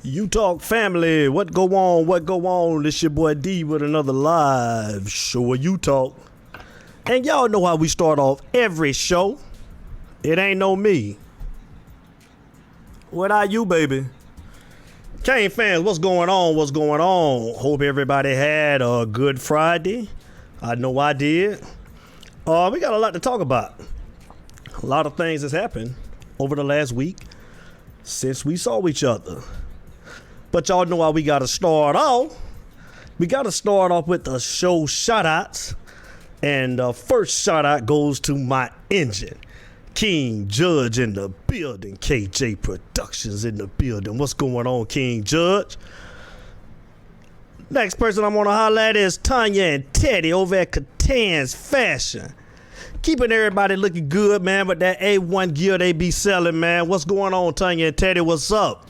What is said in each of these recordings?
You Talk family, what go on, what go on? This your boy D with another live show of You Talk. And y'all know how we start off every show. It ain't no me. What are you, baby? Kane fans, what's going on, what's going on? Hope everybody had a good Friday. I know I did. We got a lot to talk about. A lot of things has happened over the last week since we saw each other. But y'all know how we got to start off. We got to start off with the show shout-outs. And the first shout-out goes to my engine. King Judge in the building. KJ Productions in the building. What's going on, King Judge? Next person I want to holler at is Tanya and Teddy over at Catan's Fashion. Keeping everybody looking good, man, with that A1 gear they be selling, man. What's going on, Tanya and Teddy? What's up?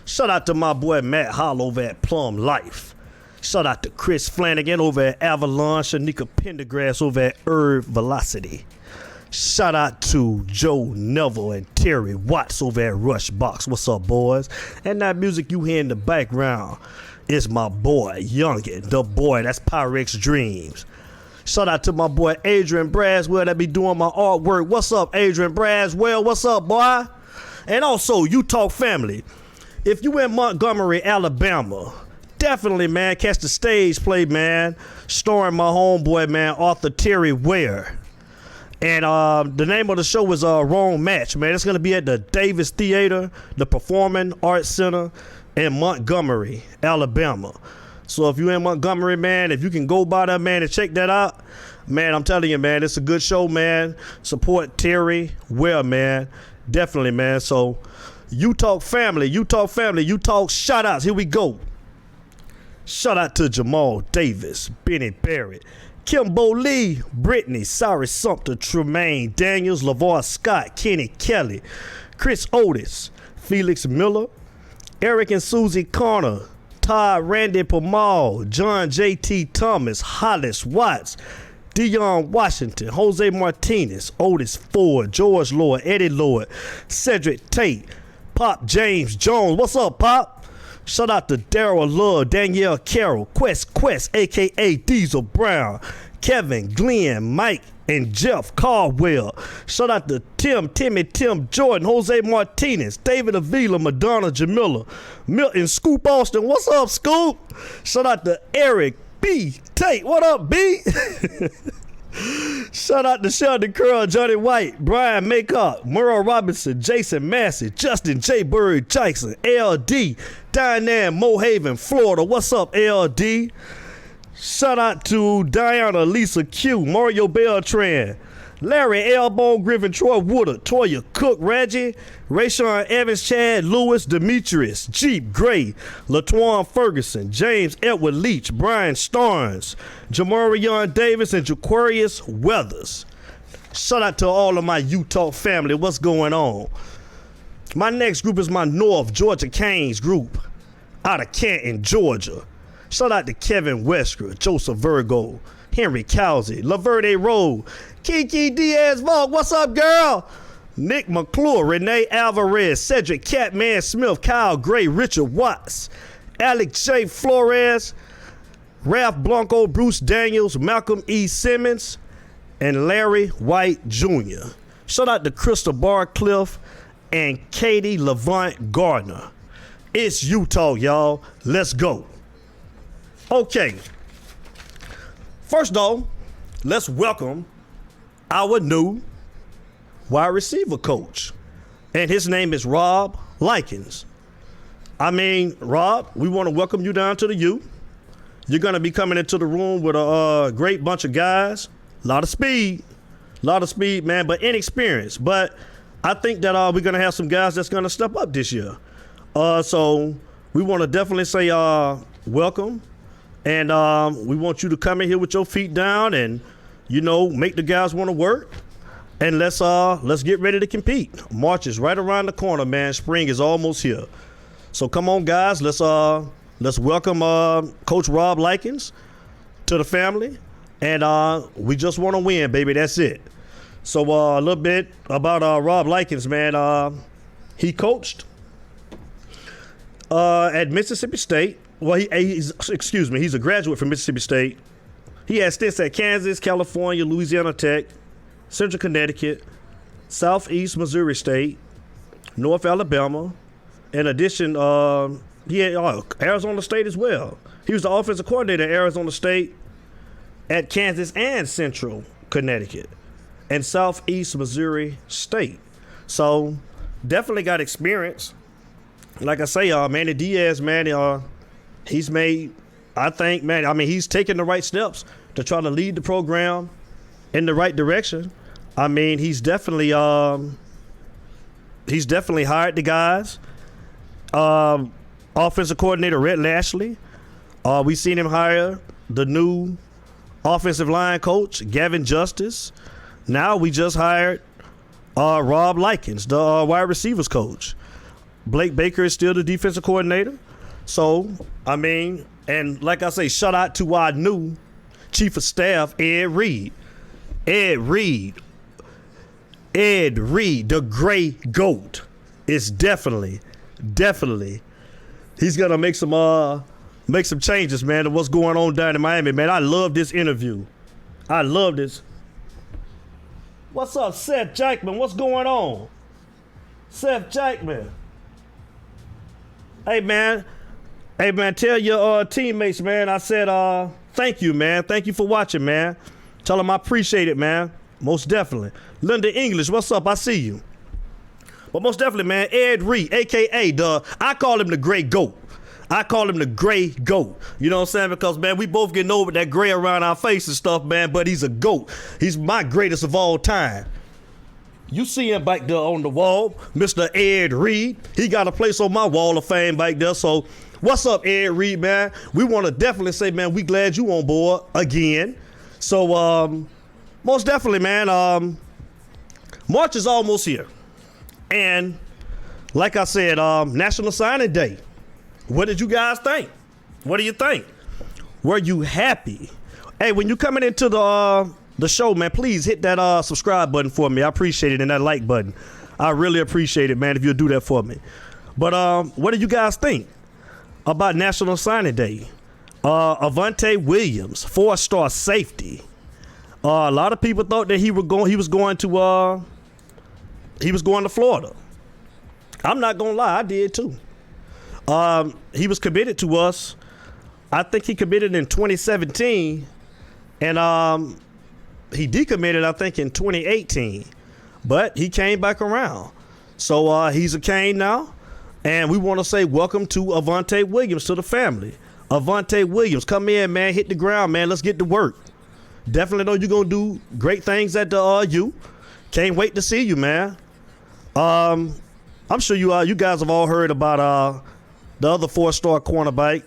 Shout out to my boy Matt Hall over at Plum Life. Shout out to Chris Flanagan over at Avalon. Shanika Pendergrass over at Herb Velocity. Shout out to Joe Neville and Terry Watts over at Rush Box. What's up, boys? And that music you hear in the background is my boy Youngin, the boy. That's Pyrex Dreams. Shout out to my boy Adrian Braswell that be doing my artwork. What's up, Adrian Braswell? What's up, boy? And also, You Talk family. If you in Montgomery, Alabama, definitely, man, catch the stage play, man, starring my homeboy, man, Arthur Terry Ware. And the name of the show is Wrong Match, man. It's going to be at the Davis Theater, the Performing Arts Center in Montgomery, Alabama. So if you're in Montgomery, man, if you can go by there, man, and check that out, man, I'm telling you, man, it's a good show, man. Support Terry Ware, man. Definitely, man. So You Talk family, You Talk family, You Talk shout outs. Here we go. Shout out to Jamal Davis, Benny Barrett, Kimbo Lee, Brittany, Cyrus Sumter, Tremaine Daniels, LaVar Scott, Kenny Kelly, Chris Otis, Felix Miller, Eric and Susie Connor, Todd Randy Pamal, John J.T. Thomas, Hollis Watts, Dion Washington, Jose Martinez, Otis Ford, George Lord, Eddie Lord, Cedric Tate, Pop James Jones. What's up, Pop? Shout out to Daryl Love, Danielle Carroll, Quest, a.k.a. Diesel Brown, Kevin, Glenn, Mike, and Jeff Caldwell. Shout out to Tim Jordan, Jose Martinez, David Avila, Madonna Jamila, Milton, Scoop Austin. What's up, Scoop? Shout out to Eric B. Tate. What up, B? Shout out to Sheldon Curl, Johnny White, Brian Maycock, Merle Robinson, Jason Massey, Justin J. Bird Jackson, LD, Diane Mohaven, Florida. What's up, LD? Shout out to Diana Lisa Q, Mario Beltran, Larry Elbone Griffin, Troy Woodard, Toya Cook, Reggie, Rayshawn Evans, Chad Lewis, Demetrius, Jeep Gray, Latuan Ferguson, James Edward Leach, Brian Starnes, Jamarion Davis, and Jaquarius Weathers. Shout out to all of my You Talk family. What's going on? My next group is my North Georgia Canes group out of Canton, Georgia. Shout out to Kevin Wesker, Joseph Virgo, Henry Cowsey, Laverde Road, Kiki Diaz Volk. What's up, girl? Nick McClure, Renee Alvarez, Cedric Catman Smith, Kyle Gray, Richard Watts, Alex J. Flores, Ralph Blanco, Bruce Daniels, Malcolm E. Simmons, and Larry White Jr. Shout out to Crystal Barcliff and Katie Levant Gardner. It's You Talk, y'all. Let's go. Okay. First though, let's welcome our new wide receiver coach. And his name is Rob Likens. I mean, Rob, we want to welcome you down to the U. You're going to be coming into the room with a great bunch of guys. A lot of speed, man, but inexperienced. But I think that we're going to have some guys that's going to step up this year. So we want to definitely say welcome. And we want you to come in here with your feet down and, you know, make the guys want to work. And let's get ready to compete. March is right around the corner, man. Spring is almost here. So come on, guys. Let's welcome Coach Rob Likens to the family. And we just want to win, baby. That's it. So a little bit about Rob Likens, man. He coached At Mississippi State. Well, he's a graduate from Mississippi State. He had stints at Kansas, California, Louisiana Tech, Central Connecticut, Southeast Missouri State, North Alabama. In addition, he had Arizona State as well. He was the offensive coordinator at Arizona State, at Kansas and Central Connecticut, and Southeast Missouri State. So definitely got experience. Like I say, Manny Diaz, man, he's made, I think, man, I mean, he's taking the right steps to try to lead the program in the right direction. I mean, he's definitely hired the guys. Offensive coordinator Rhett Lashley. We seen him hire the new offensive line coach, Gavin Justice. Now we just hired Rob Likens, the wide receivers coach. Blake Baker is still the defensive coordinator. So, I mean, and like I say, shout out to our new chief of staff, Ed Reed. Ed Reed, the gray goat, is definitely, he's gonna make some changes, man, to what's going on down in Miami, man. I love this interview. I love this. What's up, Seth Jackman? What's going on? Seth Jackman. Hey, man, tell your teammates, man, I said thank you, man. Thank you for watching, man. Tell them I appreciate it, man. Most definitely. Linda English, what's up? I see you. But most definitely, man, Ed Reed, a.k.a. I call him the gray goat. I call him the gray goat. You know what I'm saying? Because, man, we both getting over that gray around our face and stuff, man, but he's a goat. He's my greatest of all time. You see him back there on the wall, Mr. Ed Reed. He got a place on my wall of fame back there. So what's up, Ed Reed, man? We want to definitely say, man, we glad you on board again. So most definitely, man, March is almost here. And like I said, National Signing Day. What did you guys think? What do you think? Were you happy? Hey, when you coming into the show, man, please hit that subscribe button for me. I appreciate it, and that like button. I really appreciate it, man, if you'll do that for me. But what do you guys think about National Signing Day? Avante Williams, 4-star safety. A lot of people thought that he was going to Florida. I'm not gonna lie, I did too. He was committed to us. I think he committed in 2017, and he decommitted, I think, in 2018. But he came back around. So he's a Cane now, and we want to say welcome to Avante Williams to the family. Avante Williams, come in, man, hit the ground, man. Let's get to work. Definitely know you're gonna do great things at the U. Can't wait to see you, man. I'm sure you guys have all heard about the other 4-star cornerback,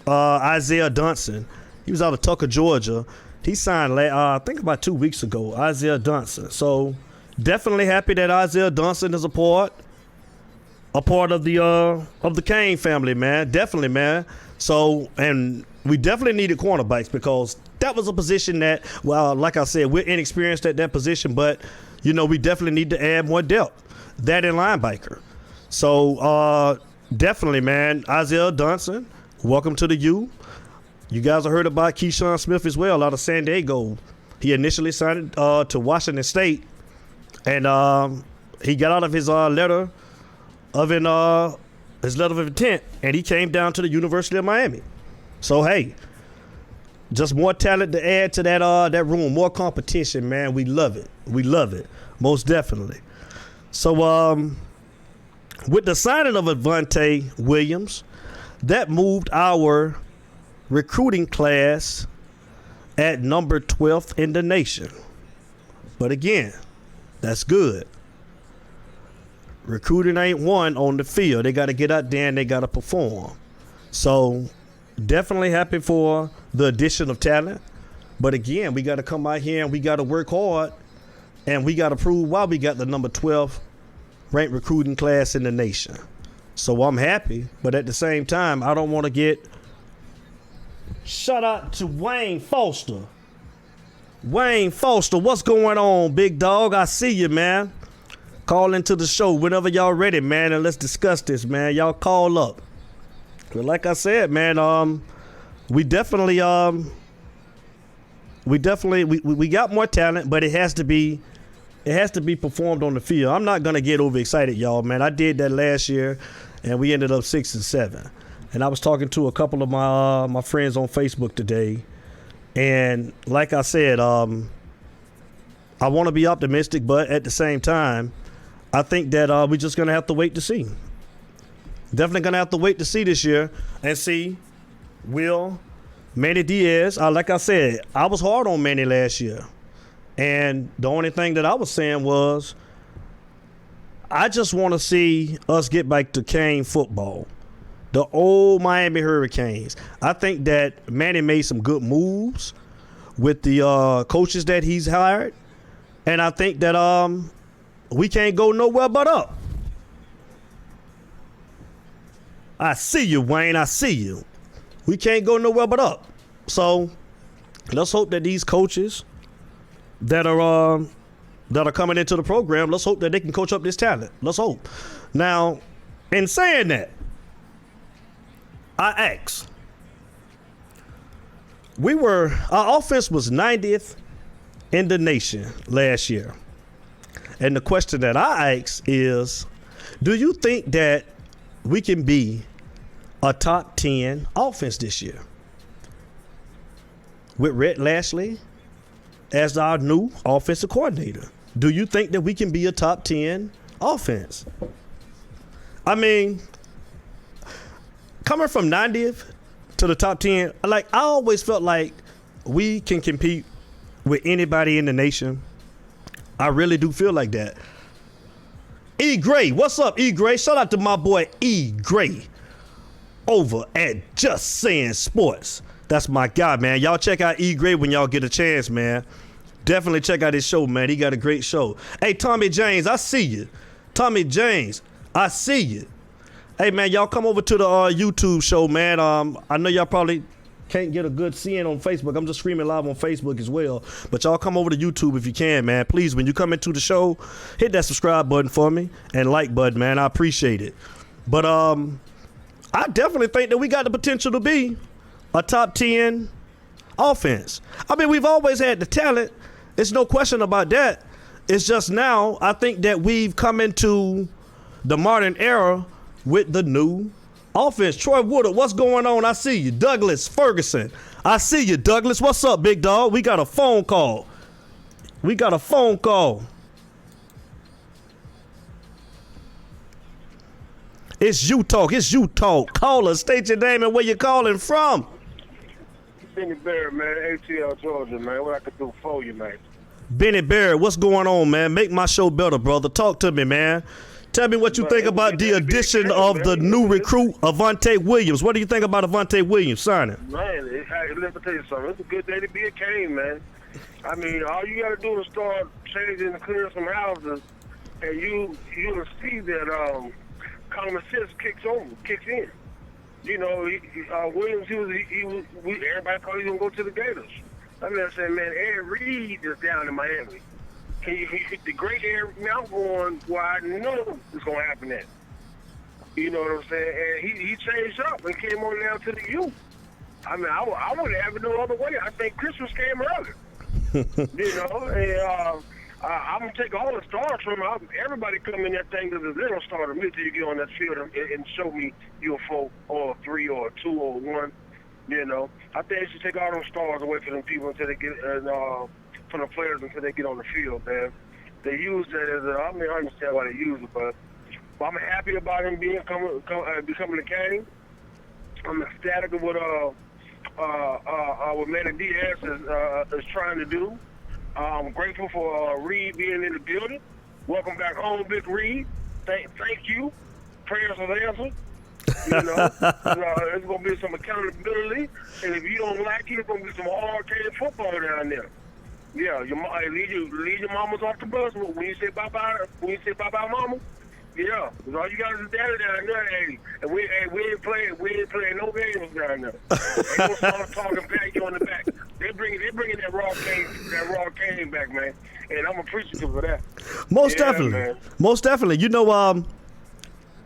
Isaiah Dunson. He was out of Tucker, Georgia. He signed, I think, about 2 weeks ago. Isaiah Dunson. So definitely happy that Isaiah Dunson is a part of the Cane family, man. Definitely, man. So, and we definitely needed cornerbacks because that was a position that, well, like I said, we're inexperienced at that position, but you know, we definitely need to add more depth. That in linebacker. So definitely, man, Isaiah Dunson, welcome to the U. You guys have heard about Keyshawn Smith as well out of San Diego. He initially signed to Washington State, and he got out of his letter of intent, and he came down to the University of Miami. So hey, just more talent to add to that room, more competition, man. We love it. We love it, most definitely. So with the signing of Avante Williams, that moved our recruiting class at number 12th in the nation. But again, that's good. Recruiting ain't one on the field. They got to get out there and they got to perform. So definitely happy for the addition of talent. But again, we got to come out here and we got to work hard, and we got to prove why we got the number 12 ranked recruiting class in the nation. So I'm happy, but at the same time, I don't want to get... Shout out to Wayne Foster. Wayne Foster, what's going on, big dog? I see you, man. Call into the show whenever y'all ready, man, and let's discuss this, man. Y'all call up. But like I said, man, we definitely we got more talent, but it has to be performed on the field. I'm not gonna get overexcited, y'all, man. I did that last year, and we ended up 6-7. And I was talking to a couple of my friends on Facebook today, and like I said, I want to be optimistic, but at the same time, I think that we're just gonna have to wait to see. Definitely gonna have to wait to see this year and see will Manny Diaz. Like I said, I was hard on Manny last year, and the only thing that I was saying was I just want to see us get back to Cane football, the old Miami Hurricanes. I think that Manny made some good moves with the coaches that he's hired, and I think that we can't go nowhere but up. I see you, Wayne. I see you. We can't go nowhere but up. So let's hope that these coaches that are coming into the program, let's hope that they can coach up this talent. Let's hope. Now, in saying that, I asked. Our offense was 90th in the nation last year. And the question that I asked is, do you think that we can be a top 10 offense this year with Rhett Lashley as our new offensive coordinator? Do you think that we can be a top 10 offense? I mean, coming from 90th to the top 10, like I always felt like we can compete with anybody in the nation. I really do feel like that. E. Gray, what's up, E. Gray? Shout out to my boy E. Gray over at Just Saying Sports. That's my guy, man. Y'all check out E. Gray when y'all get a chance, man. Definitely check out his show, man. He got a great show. Hey, Tommy James, I see you. Tommy James, I see you. Hey, man, y'all come over to the YouTube show, man. I know y'all probably can't get a good seeing on Facebook. I'm just streaming live on Facebook as well. But y'all come over to YouTube if you can, man. Please, when you come into the show, hit that subscribe button for me and like button, man. I appreciate it. But I definitely think that we got the potential to be a top 10 offense. I mean, we've always had the talent. There's no question about that. It's just now I think that we've come into the modern era with the new offense. Troy Woodard, what's going on? I see you. Douglas Ferguson, I see you. Douglas, what's up, big dog? We got a phone call. It's you talk. Call us. State your name and where you're calling from. Benny Barrett, man, ATL, Georgia, man. What I could do for you, man. Benny Barrett, what's going on, man? Make my show better, brother. Talk to me, man. Tell me what you think about the addition of the new recruit, Avante Williams. What do you think about Avante Williams signing? Man, let me tell you something. It's a good day to be a Cane, man. I mean, all you got to do is start changing and clearing some houses, and you'll see that common sense kicks in. You know, Williams, everybody thought he was going to go to the Gators. I mean, I said, man, Ed Reed is down in Miami. The great Ed Mount going where I know it's going to happen at. You know what I'm saying? And he changed up and came on down to the youth. I mean, I wouldn't have it no other way. I think Christmas came early. You know, and I'm going to take all the stars from him. Everybody come in that thing as a little starter me until you get on that field and show me you're a 4 or a 3 or a 2 or a 1. You know, I think they should take all those stars away from them people until they get from the players until they get on the field, man. They use that as I understand why they use it, but I'm happy about him becoming a Cane. I'm ecstatic with what Manny Diaz is trying to do. I'm grateful for Reed being in the building. Welcome back home, Big Reed. Thank you. Prayers are answered. You know, there's going to be some accountability, and if you don't like it, it's going to be some hard-hitting football down there. Yeah, lead your mamas off the bus when you say bye-bye, mama. Yeah, because all you guys is daddy down there, hey, and we ain't playing no games down there. Ain't no start talking back you on the back. They're bringing that raw cane back, man, and I'm appreciative of that. Most definitely. You know,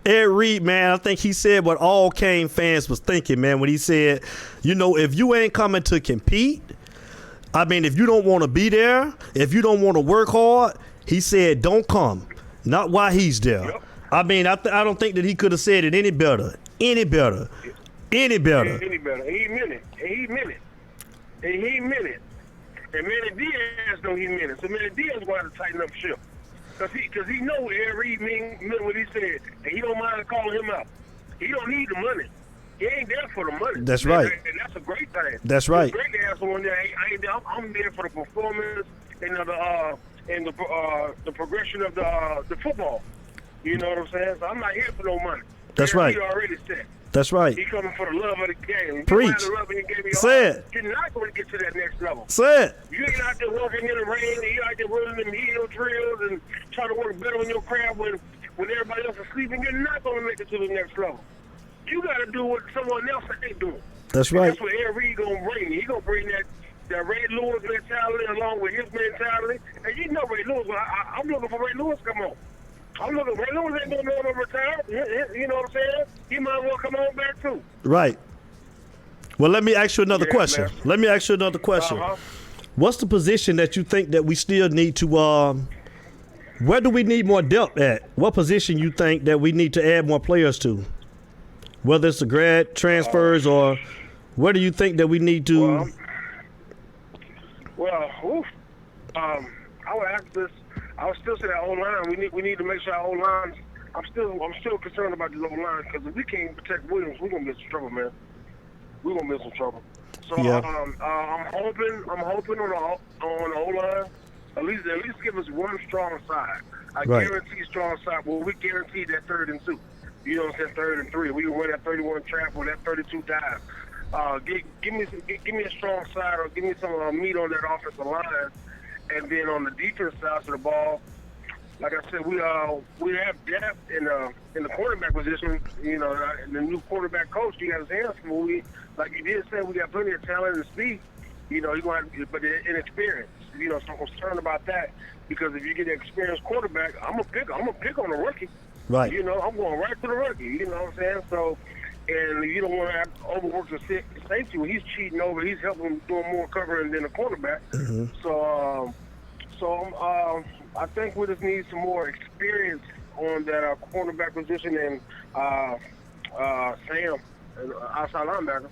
Ed Reed, man, I think he said what all Kane fans was thinking, man, when he said, you know, if you ain't coming to compete, I mean, if you don't want to be there, if you don't want to work hard, he said don't come. Not while he's there. Yep. I mean, I don't think that he could have said it any better. Any better. Any better. Any better. He meant it. And he meant it. And he meant it. And Manny Diaz know he meant it. So Manny Diaz going to have to tighten up ship. Because he know Ed Reed meant what he said. And he don't mind calling him out. He don't need the money. He ain't there for the money. That's right. And that's a great thing. That's right. It's great to have someone there. I'm there for the performance and the progression of the football. You know what I'm saying? So I'm not here for no money. That's right. He already said. That's right. He coming for the love of the game. Preach. The love of the game. Say it. You're not going to get to that next level. Say it. You ain't out there working in the rain, and you out there running them heel drills and trying to work better on your craft when everybody else is sleeping. You're not going to make it to the next level. You got to do what someone else ain't doing. That's right. That's what Ed Reed going to bring. He going to bring that Ray Lewis mentality along with his mentality. And you know Ray Lewis. I'm looking for Ray Lewis to come on. I'm looking. Ray Lewis ain't going to retire. You know what I'm saying? He might as well come on back too. Right. Well, let me ask you another question. Man. Let me ask you another question. What's the position that you think that we still need to where do we need more depth at? What position you think that we need to add more players to? Whether it's the grad transfers or where do you think that we need to I would ask this. I would still say that O-line. We need to make sure our O-line. I'm still concerned about the O-line because if we can't protect Williams, we're gonna get in trouble, man. We're gonna get in trouble. So yeah. I'm hoping on the O-line. At least give us one strong side. I guarantee strong side. Well, we guarantee that 3rd and 2. You know what I'm saying? 3rd and 3. We can win that 31 trap or that 32 dive. Give me a strong side or give me some meat on that offensive line. And then on the defense side of the ball, like I said, we have depth in the quarterback position. You know, the new quarterback coach, he got his hands full. Like you did say, we got plenty of talent and speed. You know, but inexperience. You know, so I'm concerned about that because if you get an experienced quarterback, I'm gonna pick on the rookie. Right. You know, I'm going right to the rookie. You know what I'm saying? So, and you don't want to have to overwork the safety when he's cheating over. He's helping doing more covering than the quarterback. Mm-hmm. So I think we just need some more experience on that cornerback position and Sam, outside linebacker.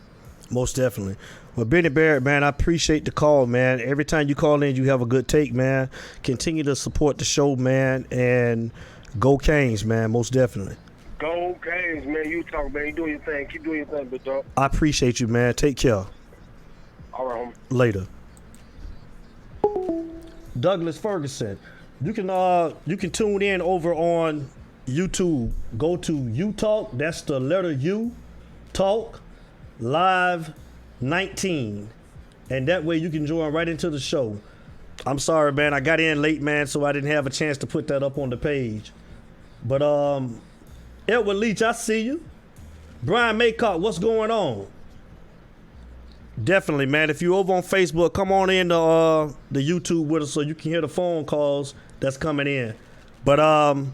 Most definitely. Well, Benny Barrett, man, I appreciate the call, man. Every time you call in, you have a good take, man. Continue to support the show, man, and go Canes, man, most definitely. Go Canes, man. You talk, man. You doing your thing. Keep doing your thing, big dog. I appreciate you, man. Take care. All right, homie. Later. Douglas Ferguson. You can tune in over on YouTube. Go to UTalk. That's the letter U. Talk. LIVE-19. And that way you can join right into the show. I'm sorry, man. I got in late, man, so I didn't have a chance to put that up on the page. But Edward Leach, I see you. Brian Maycock, what's going on? Definitely, man. If you're over on Facebook, come on in to the YouTube with us so you can hear the phone calls that's coming in. But I'm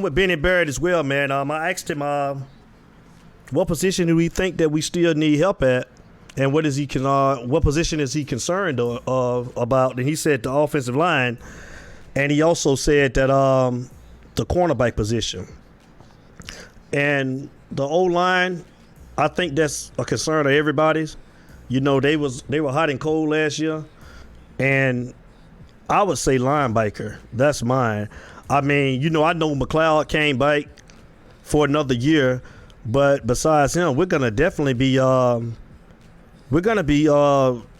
with Benny Barrett as well, man. I asked him what position do we think that we still need help at, and what position is he concerned about? And he said the offensive line, and he also said that the cornerback position. And the O-line, I think that's a concern of everybody's. You know, they were hot and cold last year, and I would say linebacker. That's mine. I mean, you know, I know McLeod came back for another year, but besides him, we're gonna definitely be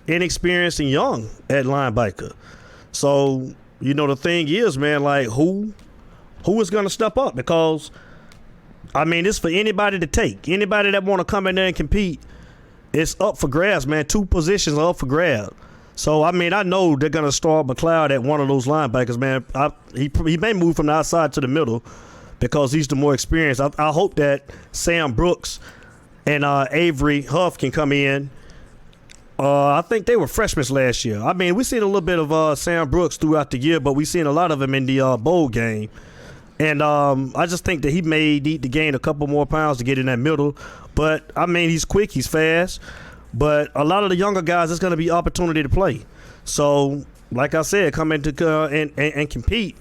inexperienced and young at linebacker. So, you know, the thing is, man, like who is gonna step up? Because I mean, it's for anybody to take. Anybody that want to come in there and compete, it's up for grabs, man. 2 positions are up for grabs. So, I mean, I know they're going to start McLeod at one of those linebackers, man. He may move from the outside to the middle because he's the more experienced. I hope that Sam Brooks and Avery Huff can come in. I think they were freshmen last year. I mean, we've seen a little bit of Sam Brooks throughout the year, but we've seen a lot of him in the bowl game. And I just think that he may need to gain a couple more pounds to get in that middle. But, I mean, he's quick, he's fast. But a lot of the younger guys, it's going to be opportunity to play. So, like I said, come in to and compete.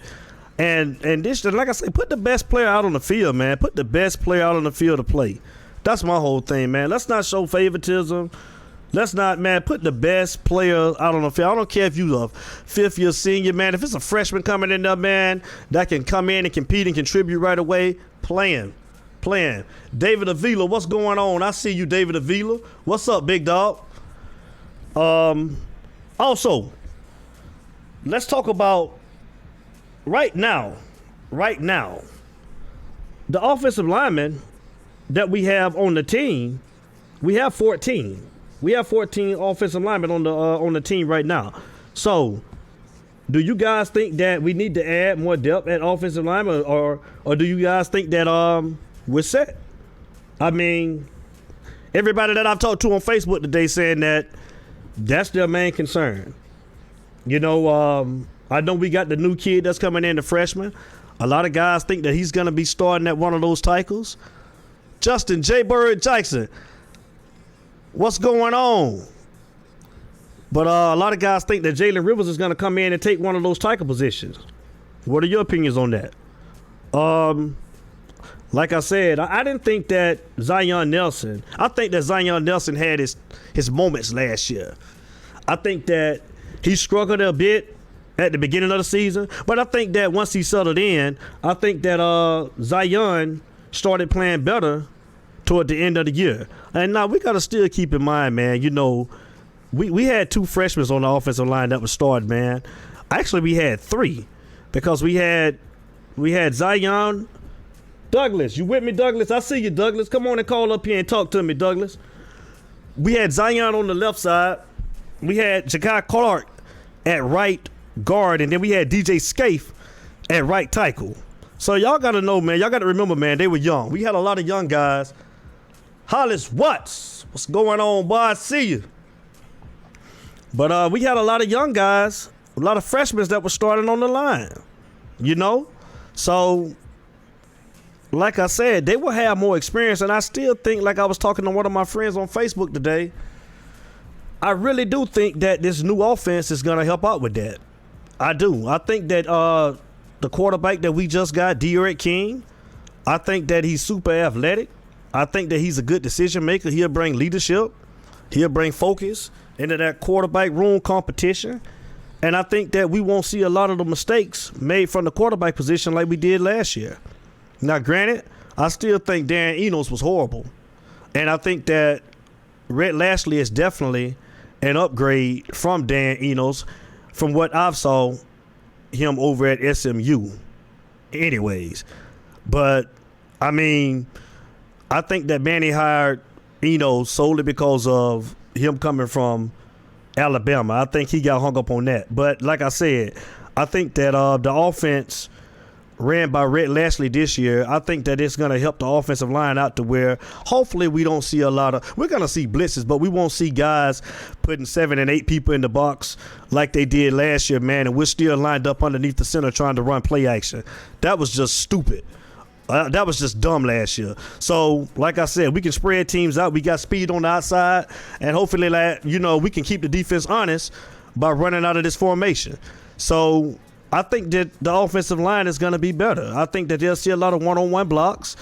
And this, like I said, put the best player out on the field, man. Put the best player out on the field to play. That's my whole thing, man. Let's not show favoritism. Let's not, man, put the best player out on the field. I don't care if you're a fifth-year senior, man. If it's a freshman coming in there, man, that can come in and compete and contribute right away, playing. David Avila, what's going on? I see you, David Avila. What's up, big dog? Also, let's talk about right now, the offensive linemen that we have on the team, we have 14. We have 14 offensive linemen on the team right now. So, do you guys think that we need to add more depth at offensive linemen, or do you guys think that we're set? I mean, everybody that I've talked to on Facebook today saying that that's their main concern. You know, I know we got the new kid that's coming in, the freshman. A lot of guys think that he's going to be starting at one of those tackles. Justin J. Bird Jackson. What's going on? But a lot of guys think that Jalen Rivers is going to come in and take one of those tackle positions. What are your opinions on that? Like I said, I didn't think that Zion Nelson. I think that Zion Nelson had his moments last year. I think that he struggled a bit at the beginning of the season, but I think that once he settled in, I think that Zion started playing better toward the end of the year. And now we got to still keep in mind, man, you know, we had two freshmen on the offensive line that was started, man. Actually, we had three because we had Zion. Douglas, you with me, Douglas? I see you, Douglas. Come on and call up here and talk to me, Douglas. We had Zion on the left side. We had Ja'Kai Clark at right guard, and then we had DJ Scaife at right tackle. So y'all got to know, man. Y'all got to remember, man, they were young. We had a lot of young guys. Hollis Watts, what's going on, boy? I see you. But we had a lot of young guys, a lot of freshmen that were starting on the line, you know? So, like I said, they will have more experience, and I still think, like I was talking to one of my friends on Facebook today, I really do think that this new offense is going to help out with that. I do. I think that the quarterback that we just got, De'Aaron King, I think that he's super athletic. I think that he's a good decision maker. He'll bring leadership. He'll bring focus into that quarterback room competition. And I think that we won't see a lot of the mistakes made from the quarterback position like we did last year. Now, granted, I still think Darren Enos was horrible. And I think that Rhett Lashley is definitely an upgrade from Dan Enos from what I've saw him over at SMU anyways. But, I mean, I think that Manny hired Enos solely because of him coming from Alabama. I think he got hung up on that. But, like I said, I think that the offense ran by Rhett Lashley this year, I think that it's going to help the offensive line out to where hopefully we don't see a lot of – we're going to see blitzes, but we won't see guys putting 7 and 8 people in the box like they did last year, man, and we're still lined up underneath the center trying to run play action. That was just stupid. That was just dumb last year. So, like I said, we can spread teams out. We got speed on the outside, and hopefully, we can keep the defense honest by running out of this formation. So – I think that the offensive line is going to be better. I think that they'll see a lot of one-on-one blocks.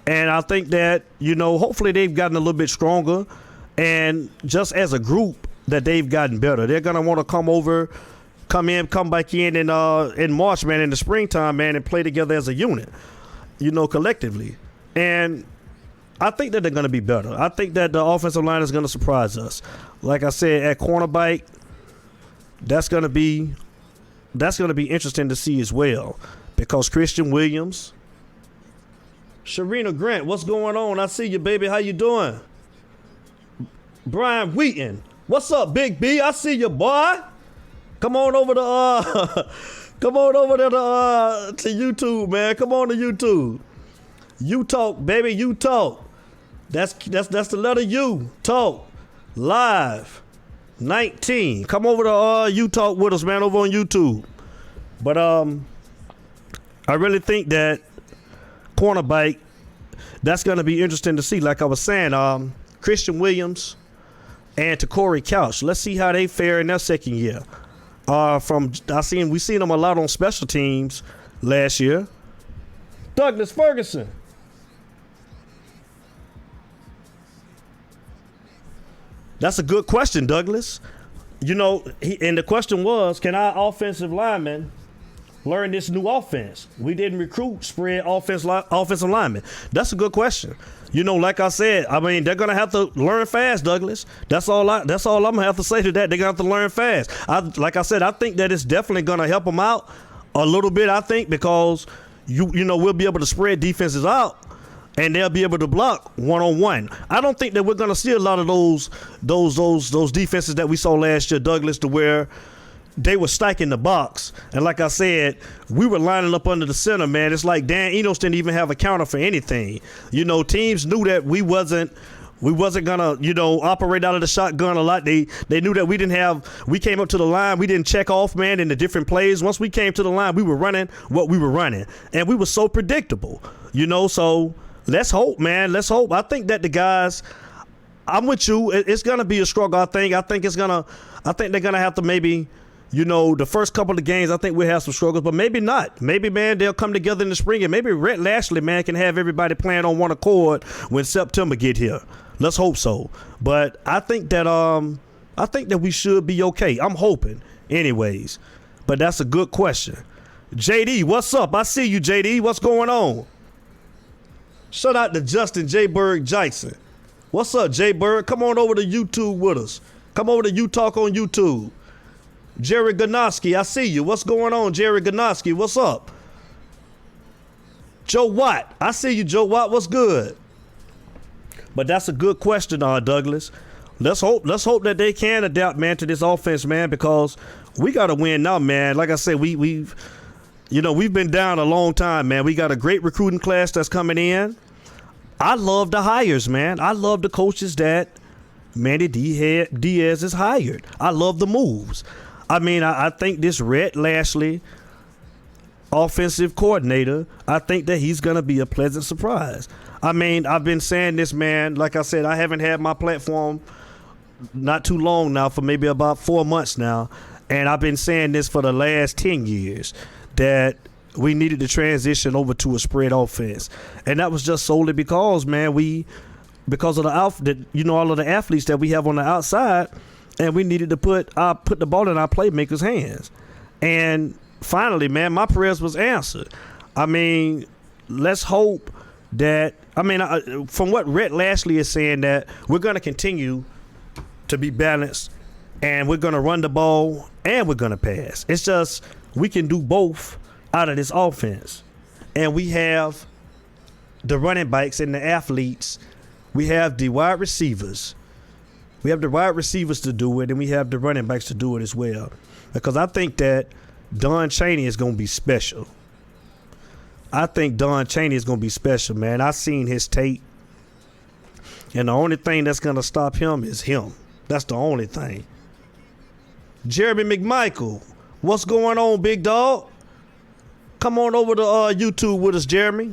And I think that, hopefully they've gotten a little bit stronger. And just as a group that they've gotten better. They're going to want to come back in March, man, in the springtime, man, and play together as a unit, collectively. And I think that they're going to be better. I think that the offensive line is going to surprise us. Like I said, at cornerback, that's going to be interesting to see as well, because Christian Williams, Sharina Grant, what's going on? I see you, baby. How you doing? Brian Wheaton, what's up, Big B? I see you, boy. Come on over to YouTube, man. Come on to YouTube. You talk, baby. You talk. That's the letter U. Talk. Live-19. Come over to you talk with us, man, over on YouTube. But I really think that cornerback, that's going to be interesting to see. Like I was saying, Christian Williams and Corey Couch. Let's see how they fare in their second year. We seen them a lot on special teams last year. Douglas Ferguson. That's a good question, Douglas. You know, and the question was, can our offensive linemen learn this new offense? We didn't recruit spread offensive linemen. That's a good question. You know, like I said, I mean, they're gonna have to learn fast, Douglas. That's all I'm gonna have to say to that. They're gonna have to learn fast. Like I said, I think that it's definitely gonna help them out a little bit. I think because you know we'll be able to spread defenses out, and they'll be able to block one-on-one. I don't think that we're gonna see a lot of those defenses that we saw last year, Douglas, to where they were stacking the box. And like I said, we were lining up under the center, man. It's like Dan Enos didn't even have a counter for anything. You know, teams knew that we wasn't gonna, you know, operate out of the shotgun a lot. They knew that we came up to the line, we didn't check off, man, in the different plays. Once we came to the line, we were running what we were running. And we were so predictable, you know, so let's hope, man. Let's hope. I think that the guys, I'm with you. It's gonna be a struggle, I think. I think they're gonna have to maybe, you know, the first couple of games, I think we'll have some struggles, but maybe not. Maybe, man, they'll come together in the spring, and maybe Rhett Lashley, man, can have everybody playing on one accord when September get here. Let's hope so. But I think that we should be okay. I'm hoping, anyways. But that's a good question. JD, what's up? I see you, JD. What's going on? Shout out to Justin J. Berg Jackson. What's up, J. Berg? Come on over to YouTube with us. Come over to You Talk on YouTube. Jerry Ganoski, I see you. What's going on, Jerry Ganoski? What's up? Joe Watt, I see you, Joe Watt. What's good? But that's a good question, Douglas. Let's hope that they can adapt, man, to this offense, man, because we got to win now, man. Like I said, we've been down a long time, man. We got a great recruiting class that's coming in. I love the hires, man. I love the coaches that Manny Diaz has hired. I love the moves. I mean, I think this Rhett Lashley offensive coordinator, I think that he's going to be a pleasant surprise. I mean, I've been saying this, man. Like I said, I haven't had my platform not too long now, for maybe about 4 months now. And I've been saying this for the last 10 years, that we needed to transition over to a spread offense. And that was just solely because, man, because of all of the athletes that we have on the outside, and we needed to put the ball in our playmakers' hands. And finally, man, my prayers was answered. I mean, let's hope that, from what Rhett Lashley is saying, that we're going to continue to be balanced, and we're going to run the ball, and we're going to pass. It's just we can do both out of this offense. And we have the running backs and the athletes. We have the wide receivers. We have the wide receivers to do it, and we have the running backs to do it as well. Because I think that Don Chaney is going to be special. I think Don Chaney is going to be special, man. I seen his tape, and the only thing that's going to stop him is him. That's the only thing. Jeremy McMichael, what's going on, big dog? Come on over to YouTube with us, Jeremy.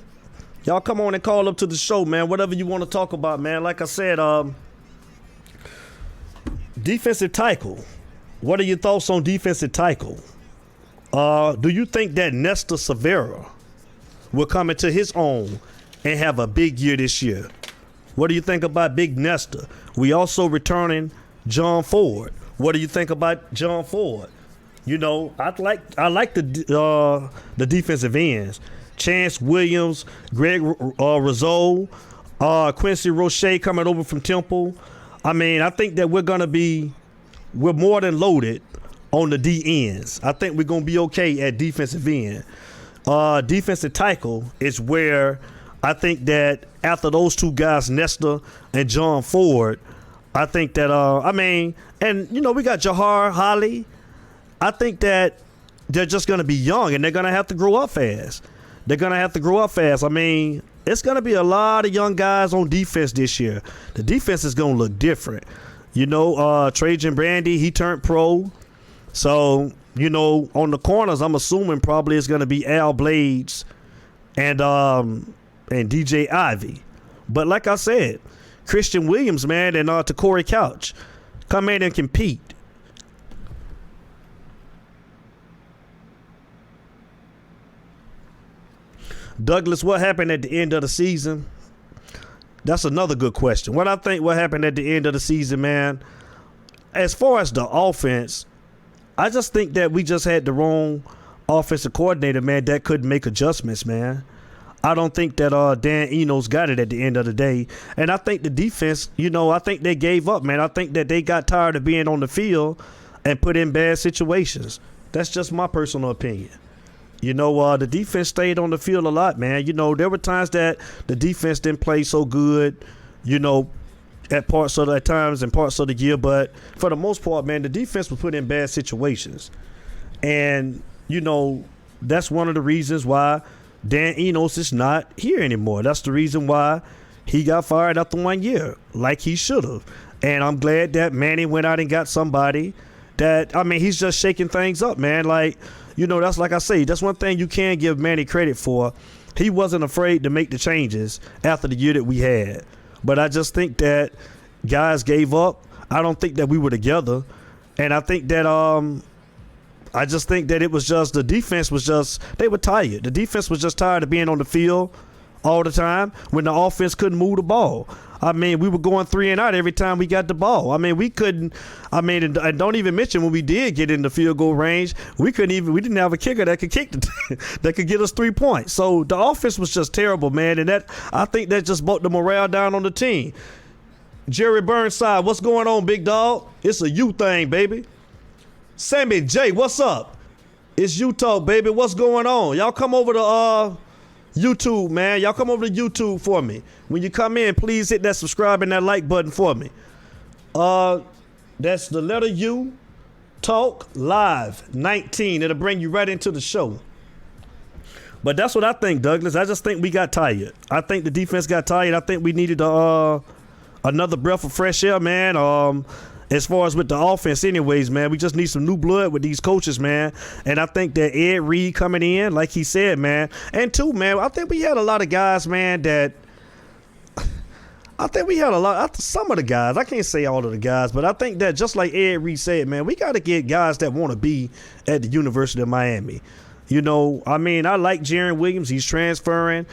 Y'all come on and call up to the show, man. Whatever you want to talk about, man. Like I said, defensive tackle. What are your thoughts on defensive tackle? Do you think that Nestor Severa will come into his own and have a big year this year? What do you think about Big Nestor? We also returning John Ford. What do you think about John Ford? You know, I like the defensive ends. Chance Williams, Greg Rizzo, Quincy Roche coming over from Temple. I mean, I think that we're more than loaded on the D ends. I think we're going to be okay at defensive end. Defensive tackle is where I think that after those two guys, Nestor and John Ford, I think that, and, you know, we got Jahar Holly. I think that they're just going to be young, and they're going to have to grow up fast. I mean, it's going to be a lot of young guys on defense this year. The defense is going to look different. You know, Trajan Brandy, he turned pro. So You know, on the corners, I'm assuming probably it's going to be Al Blades and DJ Ivy. But like I said, Christian Williams, man, and Corey Couch, come in and compete. Douglas, what happened at the end of the season? That's another good question. What I think what happened at the end of the season, man, as far as the offense, I just think that we just had the wrong offensive coordinator, man, that couldn't make adjustments, man. I don't think that Dan Enos got it at the end of the day. And I think the defense, you know, I think they gave up, man. I think that they got tired of being on the field and put in bad situations. That's just my personal opinion. You know, the defense stayed on the field a lot, man. You know, there were times that the defense didn't play so good, you know, at parts of the times and parts of the year. But for the most part, man, the defense was put in bad situations. And, you know, that's one of the reasons why Dan Enos is not here anymore. That's the reason why he got fired after 1 year, like he should have. And I'm glad that Manny went out and got somebody that, I mean, he's just shaking things up, man. Like, you know, that's like I say, that's one thing you can give Manny credit for. He wasn't afraid to make the changes after the year that we had. But I just think that guys gave up. I don't think that we were together. And I think that I just think that it was just the defense was just, they were tired. The defense was just tired of being on the field all the time when the offense couldn't move the ball. I mean, we were going 3 and out every time we got the ball. I mean, we couldn't, I mean, and don't even mention when we did get in the field goal range, we didn't have a kicker that could kick that could get us 3 points. So the offense was just terrible, man. And that, I think that just brought the morale down on the team. Jerry Burnside, what's going on, big dog? It's a you thing, baby. Sammy J, what's up? It's you talk, baby. What's going on? Y'all come over to YouTube, man. Y'all come over to YouTube for me. When you come in, please hit that subscribe and that like button for me. That's the letter U, talk LIVE-19. It'll bring you right into the show. But that's what I think, Douglas. I just think we got tired. I think the defense got tired. I think we needed another breath of fresh air, man. As far as with the offense anyways, man, we just need some new blood with these coaches, man. And I think that Ed Reed coming in, like he said, man. And two, man, I think we had a lot of guys, man, that I think we had some of the guys, I can't say all of the guys, but I think that just like Ed Reed said, man, we got to get guys that want to be at the University of Miami. You know, I mean, I like Jaron Williams. He's transferring.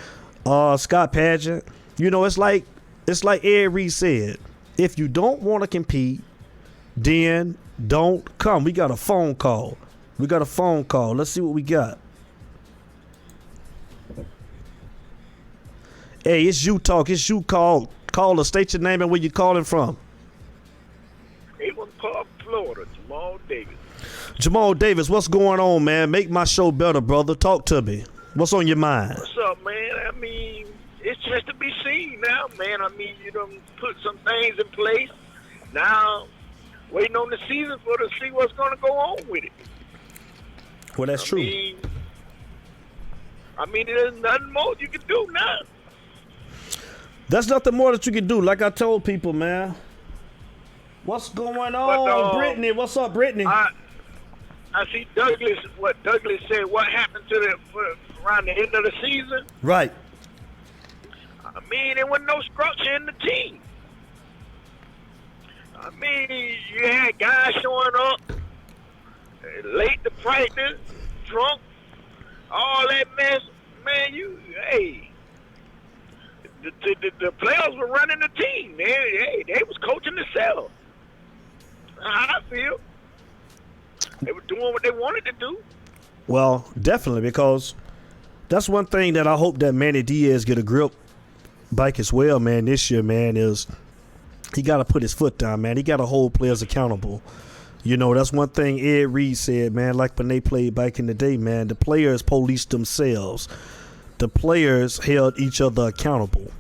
Scott Padgett. You know, it's like Ed Reed said, if you don't want to compete, then don't come. We got a phone call. Let's see what we got. Hey, it's you talk. It's you call. Caller, state your name and where you calling from. Avon Park, Florida, Jamal Davis. Jamal Davis, what's going on, man? Make my show better, brother. Talk to me. What's on your mind? What's up, man? I mean, it's just to be seen now, man. I mean, you done put some things in place. Now, waiting on the season to see what's going to go on with it. Well, that's true. I mean, there's nothing more you can do now. That's nothing more that you can do. Like I told people, man. What's going on, Brittany? What's up, Brittany? I see Douglas. What Douglas said. What happened to around the end of the season? Right. I mean, there wasn't no structure in the team. I mean, you had guys showing up late to practice, drunk, all that mess. Man, the players were running the team, man. Hey, they was coaching themselves. How I feel. They were doing what they wanted to do. Well, definitely, because that's one thing that I hope that Manny Diaz get a grip back as well, man, this year, man, is he got to put his foot down, man. He got to hold players accountable. You know, that's one thing Ed Reed said, man, like when they played back in the day, man, the players policed themselves. The players held each other accountable.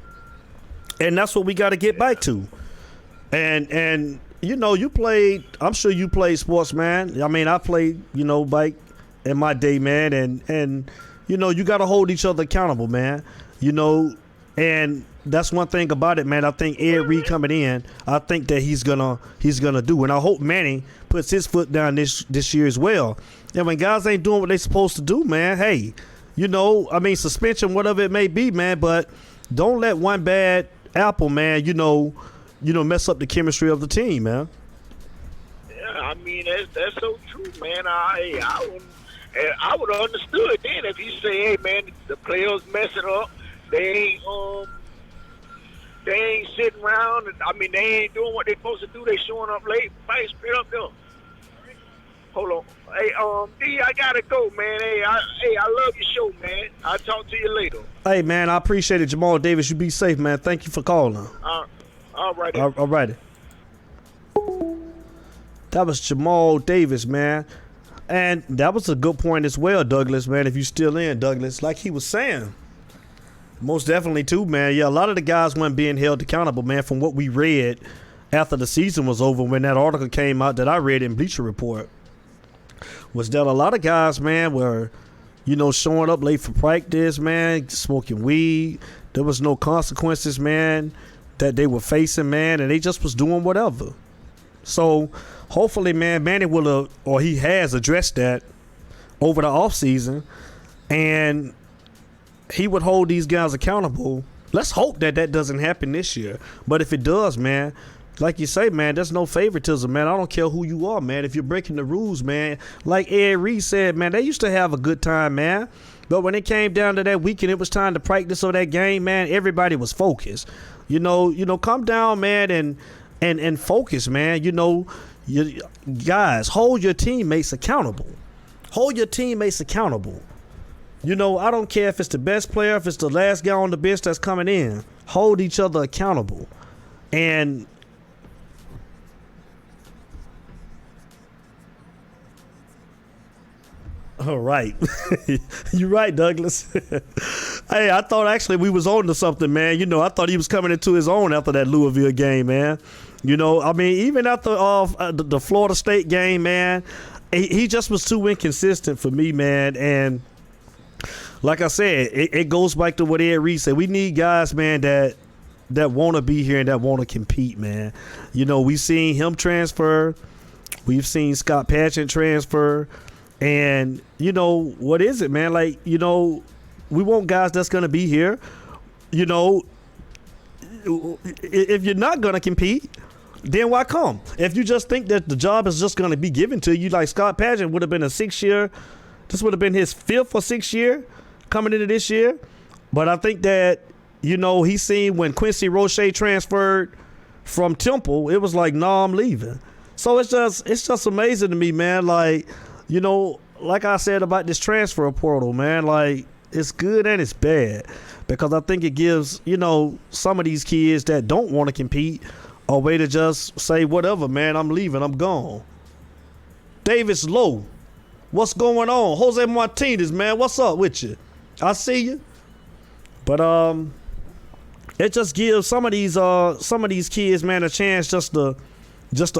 And that's what we got to get back to. And you know, I'm sure you played sports, man. I mean, I played, you know, back in my day, man. And you know, you got to hold each other accountable, man. You know, and that's one thing about it, man. I think Ed Reed coming in, I think that he's gonna do, and I hope Manny puts his foot down this year as well. And when guys ain't doing what they supposed to do, man, hey, you know, I mean, suspension, whatever it may be, man, but don't let one bad apple, man, you know, mess up the chemistry of the team, man. Yeah, I mean that's so true, man. I would have understood then if you say, hey, man, the players messing up, they ain't sitting around. I mean, they ain't doing what they supposed to do. They showing up late. Fight straight up there. Hold on. Hey, D, I gotta go, man. Hey, I love your show, man. I'll talk to you later. Hey, man, I appreciate it, Jamal Davis. You be safe, man. Thank you for calling. All right. All righty. That was Jamal Davis, man. And that was a good point as well, Douglas, man, if you still in, Douglas. Like he was saying. Most definitely, too, man. Yeah, a lot of the guys weren't being held accountable, man, from what we read after the season was over when that article came out that I read in Bleacher Report. Was that a lot of guys, man, were, you know, showing up late for practice, man, smoking weed. There was no consequences, man, that they were facing, man, and they just was doing whatever. So, hopefully, man, Manny will have, or he has addressed that over the offseason, and he would hold these guys accountable. Let's hope that that doesn't happen this year. But if it does, man, like you say, man, there's no favoritism, man. I don't care who you are, man. If you're breaking the rules, man, like Ed Reed said, man, they used to have a good time, man. But when it came down to that weekend, it was time to practice or that game, man, everybody was focused. You know, come down, man, and focus, man. You know, you guys, hold your teammates accountable. Hold your teammates accountable. You know, I don't care if it's the best player, if it's the last guy on the bench that's coming in. Hold each other accountable. And all right. You're right, Douglas. Hey, I thought actually we was on to something, man. You know, I thought he was coming into his own after that Louisville game, man. You know, I mean, even after the Florida State game, man, he just was too inconsistent for me, man. And like I said, it goes back to what Ed Reed said. We need guys, man, that want to be here and that want to compete, man. You know, we've seen him transfer. We've seen Scott Patchen transfer. And, you know, what is it, man? Like, you know, we want guys that's going to be here. You know, if you're not going to compete, then why come? If you just think that the job is just going to be given to you, like Scott Patchen would have been a 6-year. This would have been his 5th or 6th year coming into this year. But I think that, you know, he seen when Quincy Roche transferred from Temple, it was like, nah, I'm leaving. So it's just amazing to me, man. Like, you know, like I said about this transfer portal, man, like it's good and it's bad because I think it gives, you know, some of these kids that don't want to compete a way to just say, whatever, man, I'm leaving, I'm gone. Davis Lowe, what's going on? Jose Martinez, man, what's up with you? I see you. But it just gives some of these kids, man, a chance just to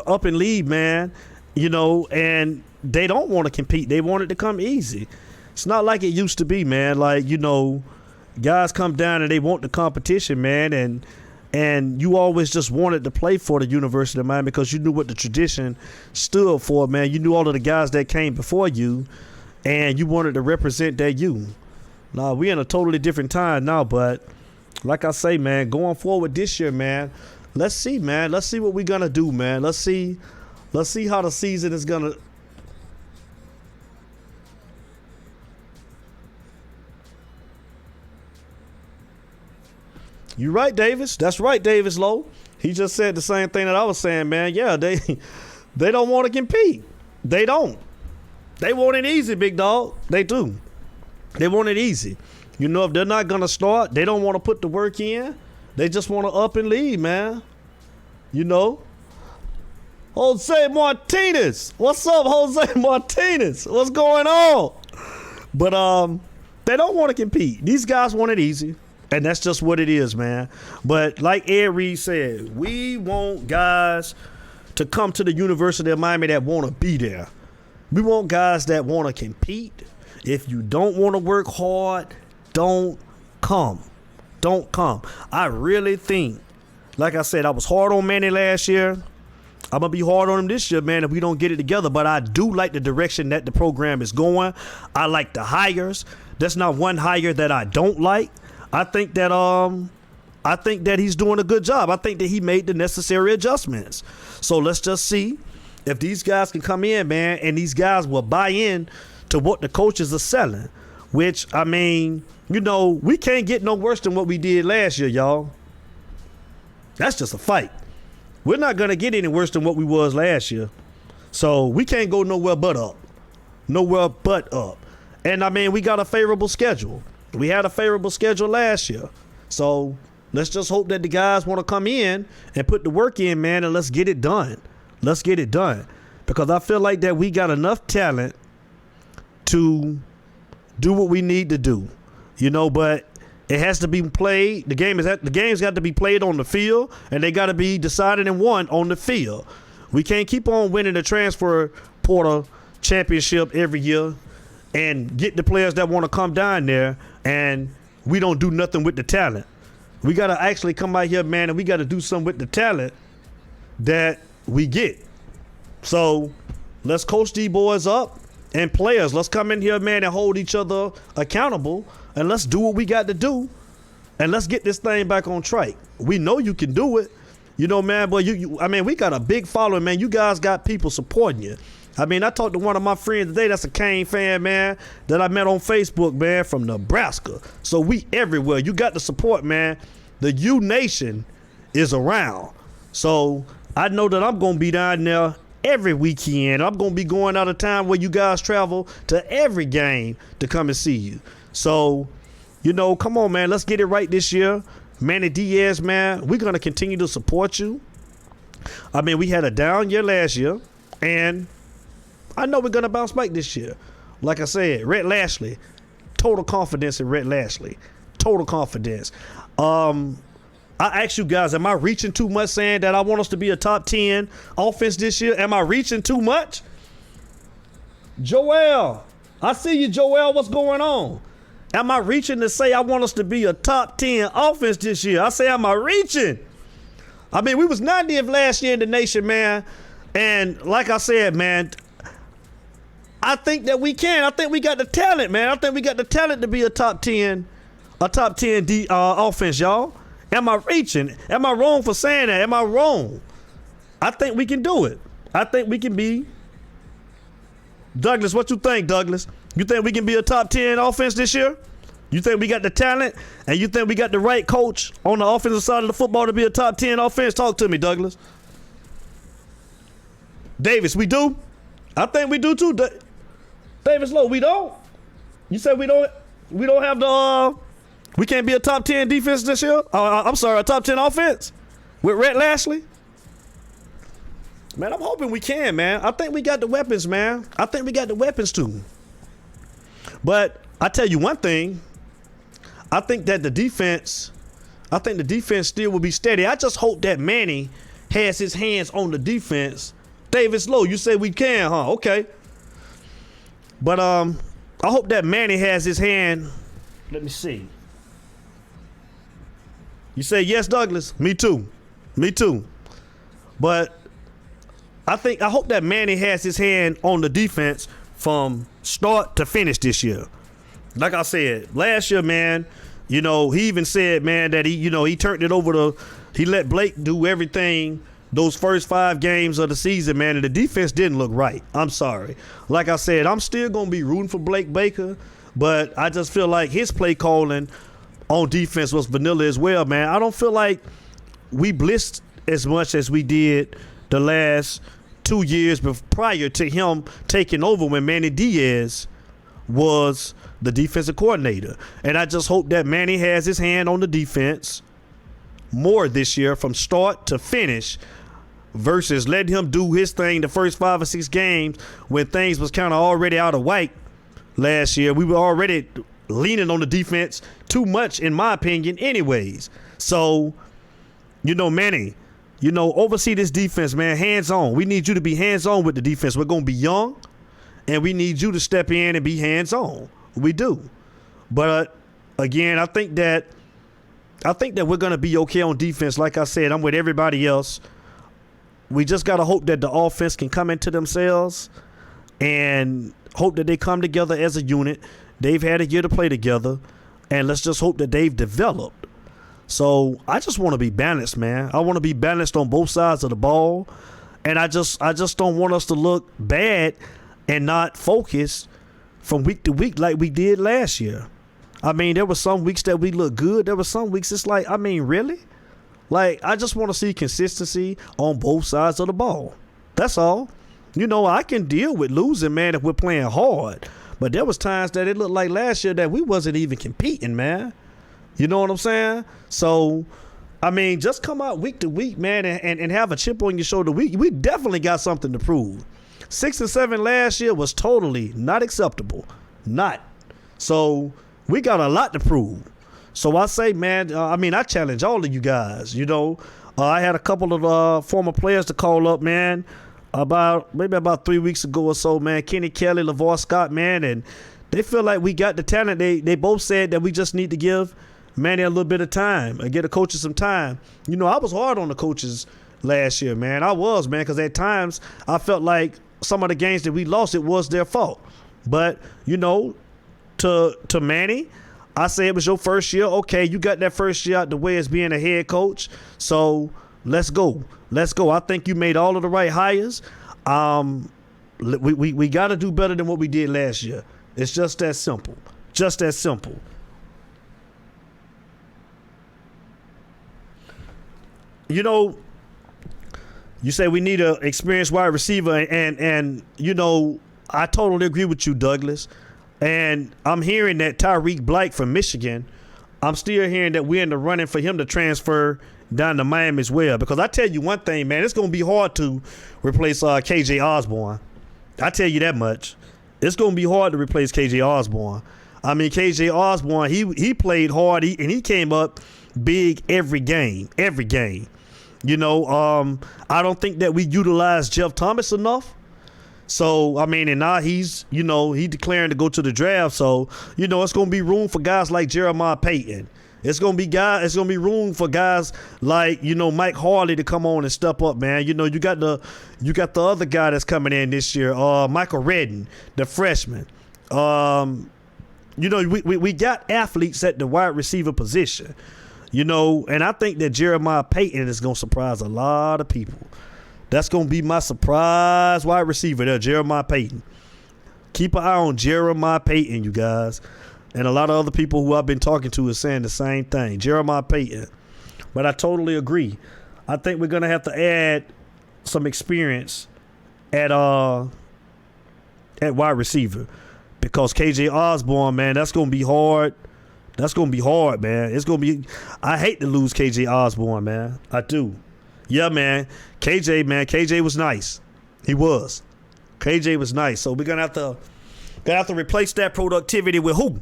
up and leave, man. You know, and they don't want to compete. They want it to come easy. It's not like it used to be, man. Like, you know, guys come down and they want the competition, man, and you always just wanted to play for the University of Miami because you knew what the tradition stood for, man. You knew all of the guys that came before you, and you wanted to represent that you. Now, we're in a totally different time now, but like I say, man, going forward this year, man, let's see, man. Let's see what we're going to do, man. Let's see how the season is going to. You're right, Davis. That's right, Davis Lowe. He just said the same thing that I was saying, man. Yeah, they don't want to compete. They don't. They want it easy, big dog. They do. They want it easy. You know, if they're not going to start, they don't want to put the work in. They just want to up and leave, man. You know? Jose Martinez. What's up, Jose Martinez? What's going on? But they don't want to compete. These guys want it easy. And that's just what it is, man. But like Ed Reed said, we want guys to come to the University of Miami that want to be there. We want guys that want to compete. If you don't want to work hard, don't come. don't come. I really think, like I said, I was hard on Manny last year. I'm going to be hard on him this year, man, if we don't get it together. But I do like the direction that the program is going. I like the hires. There's not one hire that I don't like. I think that he's doing a good job. I think that he made the necessary adjustments. So let's just see if these guys can come in, man, and these guys will buy in to what the coaches are selling, which, I mean, you know, we can't get no worse than what we did last year, y'all. That's just a fight. We're not going to get any worse than what we was last year. So we can't go nowhere but up. Nowhere but up. And, I mean, we got a favorable schedule. We had a favorable schedule last year. So let's just hope that the guys want to come in and put the work in, man, and let's get it done. Let's get it done. Because I feel like that we got enough talent to do what we need to do. You know, but it has to be played. The game's got to be played on the field, and they got to be decided and won on the field. We can't keep on winning the transfer portal championship every year and get the players that want to come down there, and we don't do nothing with the talent. We got to actually come out here, man, and we got to do something with the talent that we get. So let's coach these boys up, and players, let's come in here, man, and hold each other accountable, and let's do what we got to do, and let's get this thing back on track. We know you can do it. You know, man, but I mean, we got a big following, man. You guys got people supporting you. I mean, I talked to one of my friends today that's a Kane fan, man, that I met on Facebook, man, from Nebraska. So we everywhere. You got the support, man. The U Nation is around. So I know that I'm going to be down there every weekend. I'm going to be going out of town where you guys travel to every game to come and see you. So, you know, come on, man. Let's get it right this year. Manny Diaz, man, we're going to continue to support you. I mean, we had a down year last year, and I know we're going to bounce back this year. Like I said, Rhett Lashley, total confidence in Rhett Lashley. Total confidence. I ask you guys, am I reaching too much saying that I want us to be a top 10 offense this year? Am I reaching too much? Joel, I see you, Joel. What's going on? Am I reaching to say I want us to be a top 10 offense this year? I say, am I reaching? I mean, we was 90th last year in the nation, man. And like I said, man, I think that we can. I think we got the talent, man. I think we got the talent to be a top 10 offense, y'all. Am I reaching? Am I wrong for saying that? Am I wrong? I think we can do it. I think we can be. Douglas, what you think, Douglas? You think we can be a top 10 offense this year? You think we got the talent, and you think we got the right coach on the offensive side of the football to be a top 10 offense? Talk to me, Douglas. Davis, we do? I think we do too. Davis Lowe, we don't? You said we don't have the we can't be a top 10 defense this year? I'm sorry, a top 10 offense with Rhett Lashley? Man, I'm hoping we can, man. I think we got the weapons, man. I think we got the weapons too. But I tell you one thing, I think that the defense still will be steady. I just hope that Manny has his hands on the defense. Davis Lowe, you say we can, huh? Okay. But I hope that Manny has his hand. Let me see. You say yes, Douglas? Me too. Me too. But I hope that Manny has his hand on the defense from start to finish this year. Like I said, last year, man, you know, he even said, man, that he turned it over he let Blake do everything those first 5 games of the season, man, and the defense didn't look right. I'm sorry. Like I said, I'm still going to be rooting for Blake Baker, but I just feel like his play calling on defense was vanilla as well, man. I don't feel like we blitzed as much as we did the last 2 years prior to him taking over when Manny Diaz was the defensive coordinator. And I just hope that Manny has his hand on the defense more this year from start to finish versus letting him do his thing the first 5 or 6 games when things was kind of already out of whack last year. We were already leaning on the defense too much, in my opinion, anyways. So, you know, Manny, you know, oversee this defense, man, hands-on. We need you to be hands-on with the defense. We're going to be young, and we need you to step in and be hands-on. We do. But, again, I think that I think that we're going to be okay on defense. Like I said, I'm with everybody else. We just got to hope that the offense can come into themselves and hope that they come together as a unit. They've had a year to play together, and let's just hope that they've developed. So I just want to be balanced, man. I want to be balanced on both sides of the ball, and I just don't want us to look bad and not focus from week to week like we did last year. I mean, there were some weeks that we looked good. There were some weeks it's like, I mean, really? Like, I just want to see consistency on both sides of the ball. That's all. You know, I can deal with losing, man, if we're playing hard. But there was times that it looked like last year that we wasn't even competing, man. You know what I'm saying? So, I mean, just come out week to week, man, and have a chip on your shoulder. We definitely got something to prove. 6-7 last year was totally not acceptable. Not. So, we got a lot to prove. So I say, man, I challenge all of you guys. You know, I had a couple of former players to call up, man, maybe about 3 weeks ago or so, man. Kenny Kelly, LaVar Scott, man, and they feel like we got the talent. They both said that we just need to give Manny a little bit of time and get the coaches some time. You know, I was hard on the coaches last year, man. I was, man, because at times I felt like some of the games that we lost, it was their fault. But, you know, to Manny, I say it was your first year. Okay, you got that first year out the way as being a head coach. So let's go. Let's go. I think you made all of the right hires. We got to do better than what we did last year. It's just that simple. Just that simple. You know, you say we need an experienced wide receiver, and you know, I totally agree with you, Douglas. And I'm hearing that Tyreek Blake from Michigan, I'm still hearing that we're in the running for him to transfer down to Miami as well. Because I tell you one thing, man, it's going to be hard to replace KJ Osborne. I tell you that much. It's going to be hard to replace KJ Osborne. I mean, KJ Osborne, he played hard, and he came up big every game. You know, I don't think that we utilized Jeff Thomas enough. So, I mean, and now he's declaring to go to the draft. So, you know, it's going to be room for guys like Jeremiah Payton. It's going to be room for guys like, you know, Mike Harley to come on and step up, man. You know, you got the other guy that's coming in this year, Michael Redden, the freshman. You know, we got athletes at the wide receiver position, you know, and I think that Jeremiah Payton is going to surprise a lot of people. That's going to be my surprise wide receiver there, Jeremiah Payton. Keep an eye on Jeremiah Payton, you guys. And a lot of other people who I've been talking to is saying the same thing, Jeremiah Payton. But I totally agree. I think we're going to have to add some experience at wide receiver, because KJ Osborne, man, that's going to be hard. That's going to be hard, man. It's going to be – I hate to lose KJ Osborne, man. I do. Yeah, man. KJ was nice. He was. KJ was nice. So we're gonna have to replace that productivity with who?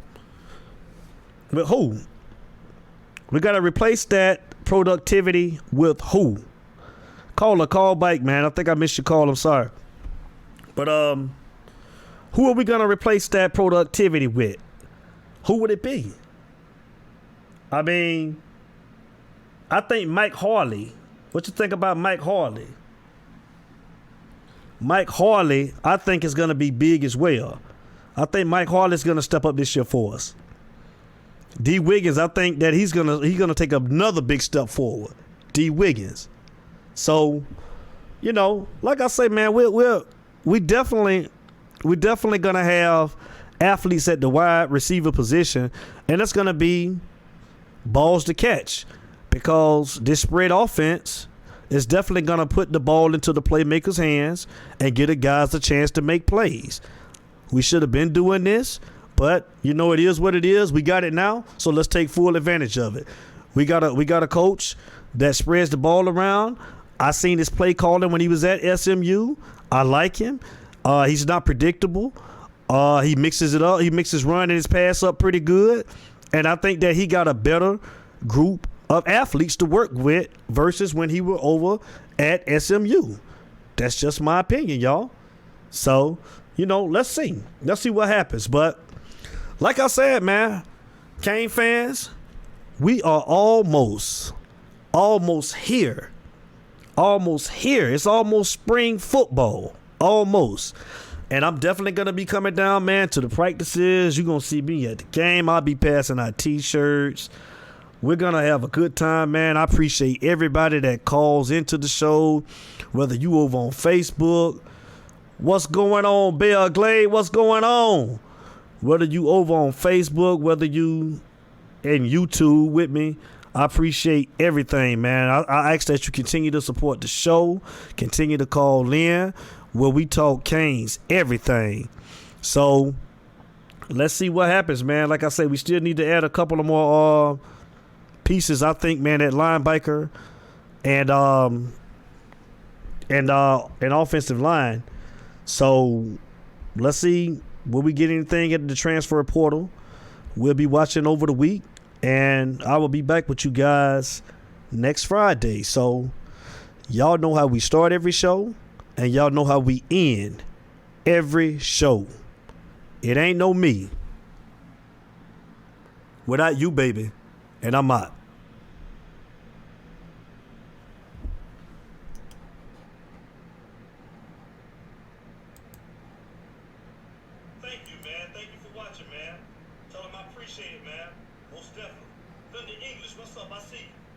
With who? We gotta replace that productivity with who? Call back, man. I think I missed your call. I'm sorry. But who are we gonna replace that productivity with? Who would it be? I mean, I think Mike Harley. What you think about Mike Harley? Mike Harley, I think, is going to be big as well. I think Mike Harley is going to step up this year for us. D. Wiggins, I think that he's gonna take another big step forward. D. Wiggins. So, you know, like I say, man, we definitely going to have athletes at the wide receiver position, and it's going to be balls to catch. Because this spread offense is definitely going to put the ball into the playmakers' hands and give the guys a chance to make plays. We should have been doing this, but, you know, it is what it is. We got it now, so let's take full advantage of it. We got a coach that spreads the ball around. I seen his play calling when he was at SMU. I like him. He's not predictable. He mixes it up. He mixes run and his pass up pretty good. And I think that he got a better group of athletes to work with versus when he were over at SMU. That's just my opinion, y'all. So, you know, let's see. Let's see what happens. But like I said, man, Cane fans, We are almost here. Almost here. It's almost spring football. Almost. And I'm definitely going to be coming down, man, to the practices. You're going to see me at the game. I'll be passing out T-shirts. We're going to have a good time, man. I appreciate everybody that calls into the show, whether you over on Facebook. What's going on, Bell Glade? What's going on? Whether you over on Facebook, whether you in YouTube with me, I appreciate everything, man. I ask that you continue to support the show, continue to call in where we talk Canes, everything. So let's see what happens, man. Like I say, we still need to add a couple of more pieces. I think, man, at linebacker and offensive line. So let's see, will we get anything at the transfer portal? We'll be watching over the week, and I will be back with you guys next Friday. So y'all know how we start every show, and y'all know how we end every show. It ain't no me without you, baby, and I'm out. Thank you, man. Thank you for watching, man. Tell them I appreciate it, man. Most definitely. Thunder English, what's up? I see you.